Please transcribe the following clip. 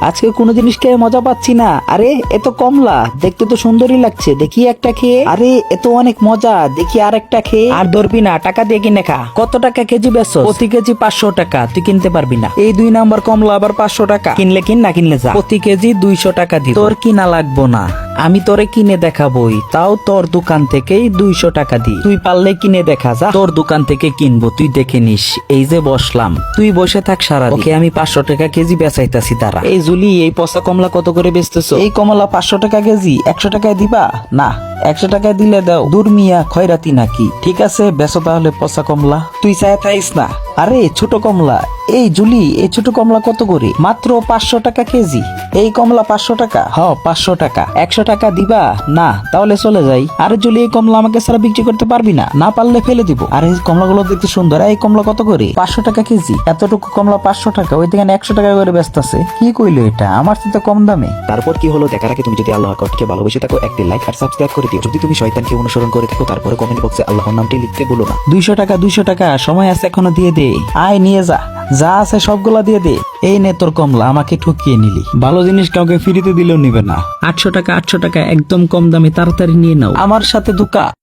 আজকে কোনো জিনিস খেয়ে মজা পাচ্ছি না। আরে এত কমলা, দেখতে তো সুন্দরই লাগছে, দেখি একটা খেয়ে। আরে এত অনেক মজা, দেখি আর একটা খেয়ে। আর ধরবি না, টাকা দিয়ে কিনে খা। কত টাকা কেজি বেচো? প্রতি কেজি 500 টাকা, তুই কিনতে পারবি না। এই 2 নাম্বার কমলা আবার 500 টাকা। কিনলে কিন, না কিনলে যা। প্রতি কেজি 200 টাকা দিব। তোর কিনা লাগবো না, আমি তোরে কিনে দেখাবোই, তাও তোর দোকান থেকেই 200 টাকা দি। তুই পারলে কিনে দেখা যা। তোর দোকান থেকে কিনবো, তুই দেখে নিস। এই যে বসলাম, তুই বসে থাক সারা। ওকে আমি 500 টাকা কেজি বেচাইতাছি তারা। এই জুলি, এই পচা কমলা কত করে বেচতেছো? এই কমলা 500 টাকা কেজি। 100 টাকায় দিবা? না, 100 টাকায় দিলে দাও। দূর মিয়া, খয়রাতি নাকি? ঠিক আছে, বেচো তাহলে পচা কমলা। তুই চায় থাইস না। আরে ছোট কমলা। এই জুলি, এই ছোট কমলা কত করে? মাত্র 500 টাকা কেজি। এই কমলা 500 টাকা? হ, 500 টাকা। 100 টাকা দিবা? না, তাহলে চলে যাই। আরে জুলি, এই কমলা আমাকে ছাড়া বিক্রি করতে পারবি না? না পারলে ফেলে দিব। আরে এই কমলাগুলো দেখতে সুন্দর। এই কমলা কত করে? 500 টাকা কেজি। এতটুকু কমলা 500 টাকা, ওই দিকে 100 টাকা করে বেচতেছে। কি কইলো এটা? আমার তো কম দামে। তারপর কি হলো দেখার আগে তুমি যদি আল্লাহর কটকে ভালোবেসে থাকো, একটি লাইক আর সাবস্ক্রাইব করে দিও। যদি তুমি শয়তানকে অনুসরণ করে থাকো, তারপরে কমেন্ট বক্সে আল্লাহর নামটি লিখতে ভুলো না। 200 টাকা, 200 টাকা, সময় আছে এখনো, দিয়ে দে। আয় নিয়ে যা, যা আছে সবগুলা দিয়ে দে। এই নে তোর কমলা, আমাকে ঠকিয়ে নিলি। ভালো জিনিস কাউকে ফ্রিতে দিলেও নিবে না। 800 টাকা, 800 টাকা, একদম কম দামে, তাড়াতাড়ি নিয়ে নাও। আমার সাথে ধোঁকা।